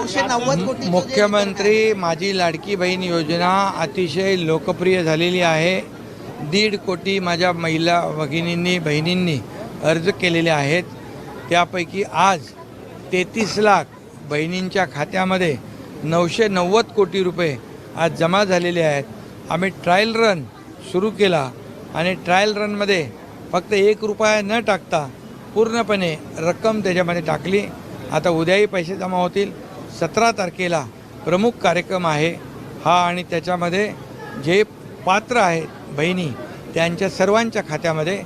990 कोटी मुख्यमंत्री माझी लाडकी बहीण योजना अतिशय लोकप्रिय झालेली आहे। 1.5 कोटी माझ्या महिला भगिनींनी बहिणींनी अर्ज केलेले आहेत। त्यापैकी आज 33 लाख बहिणींच्या खात्यामध्ये 990 कोटी रुपये आज जमा झालेले आहेत। आम्ही ट्रायल रन सुरू केला आणि ट्रायल रनमध्ये फक्त 1 रुपया न टाकता पूर्णपणे रक्कम त्याच्यामध्ये टाकली। आता उद्याही पैसे जमा होतील। 17 तारखेला प्रमुख कार्यक्रम आहे हा आणि त्याच्यामध्ये जे पात्र आहेत बहिणी त्यांच्या सर्वांच्या खात्यामध्ये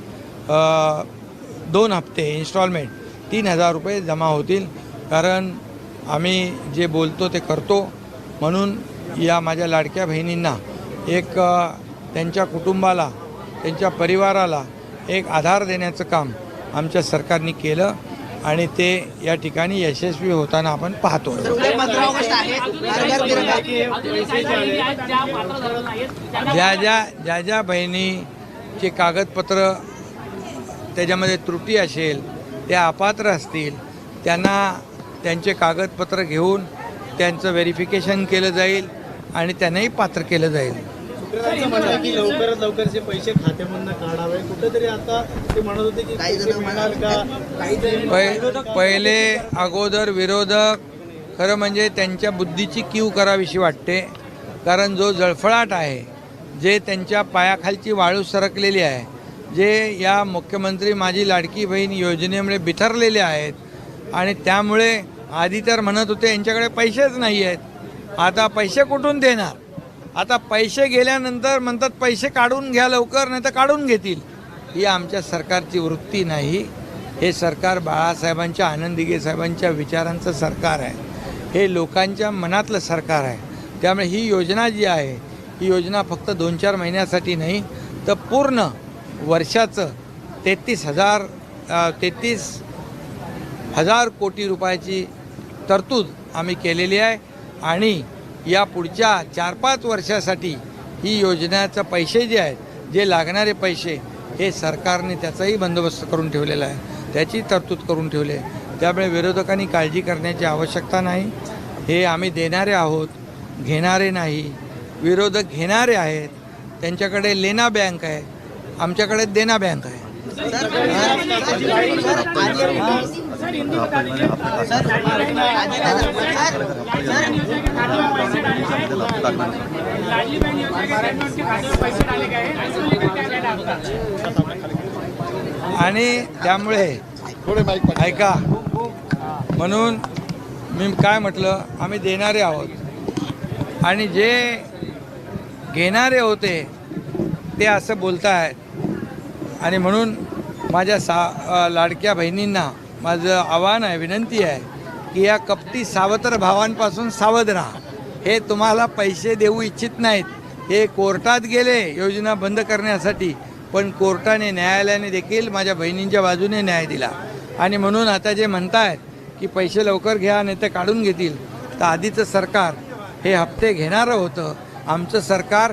2 हप्ते इन्स्टॉलमेंट 3000 रुपये जमा होतील। कारण आम्ही जे बोलतो ते करतो, म्हणून या माझ्या लाडक्या बहिणींना एक त्यांच्या कुटुंबाला त्यांच्या परिवाराला एक आधार देण्याचं काम आमच्या सरकारने केलं आणि ते या ठिकाणी यशस्वी होताना आपण पाहतो। ज्या बहिणीचे कागदपत्र त्याच्यामध्ये त्रुटी असेल, त्या अपात्र असतील, त्यांना त्यांचे कागदपत्र घेऊन त्यांचं व्हेरिफिकेशन केलं जाईल आणि त्यांनाही पात्र केलं जाईल। म्हणतात की लवकरात लवकरचे पैसे खात्यामधून काढावे, कुठेतरी आता ते म्हणत होते की पहिले अगोदर विरोधक खरं म्हणजे त्यांच्या बुद्धीची कीव करावीशी वाटते। कारण जो जळफळाट आहे, जे त्यांच्या पायाखालची वाळू सरकलेली आहे, जे या मुख्यमंत्री माझी लाडकी बहीण योजनेमुळे बिथरलेले आहेत आणि त्यामुळे आधी तर म्हणत होते यांच्याकडे पैसेच नाही आहेत, आता पैसे कुठून देणार। आता पैसे गेल्यानंतर म्हणतात पैसे काढून घ्या लवकर, नाही तर काढून घेतील। ही आमच्या सरकारची वृत्ती नाही। हे सरकार बाळासाहेबांच्या आनंद दिघे साहेबांच्या विचारांचं सरकार आहे। हे लोकांच्या मनातलं सरकार आहे। त्यामुळे ही योजना जी आहे, ही योजना फक्त 2-4 महिन्यासाठी नाही तर पूर्ण वर्षाचं 33,000 कोटी रुपयाची तरतूद आम्ही केलेली आहे आणि या पुढच्या 4-5 वर्षासाठी ही योजनेचे पैसे जे आहेत, जे लागणारे पैसे, हे सरकारने त्याचाही बंदोबस्त करून ठेवलेला आहे, त्याची तरतूद करून ठेवली आहे। त्यामुळे विरोधकांनी काळजी करण्याची आवश्यकता नाही। हे आम्ही देणारे आहोत, घेणारे नाही। विरोधक घेणारे आहेत, त्यांच्याकडे लेना बँक आहे, आमच्याकडे देना बँक आहे। आणि त्यामुळे ऐका, म्हणून मी काय म्हटलं, आम्ही देणारे आहोत आणि जे घेणारे होते ते असं बोलतायत। आणि म्हणून माझ्या लाडक्या बहिणींना माझं आव्हान आहे, विनंती आहे की या कपटी सावत्र भावांपासून सावध राहा। हे तुम्हाला पैसे देऊ इच्छित नाहीत, हे कोर्टात गेले योजना बंद करण्यासाठी, पण कोर्टाने न्यायालयाने देखील माझ्या बहिणींच्या बाजूने न्याय दिला आणि म्हणून आता जे म्हणतायत की पैसे लवकर घ्या नाही तर काढून घेतील, तर आधीचं सरकार हे हप्ते घेणारं होतं। आमचं सरकार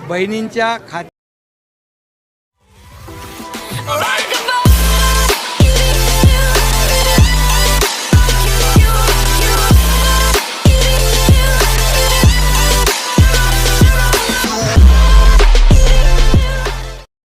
बहिणींच्या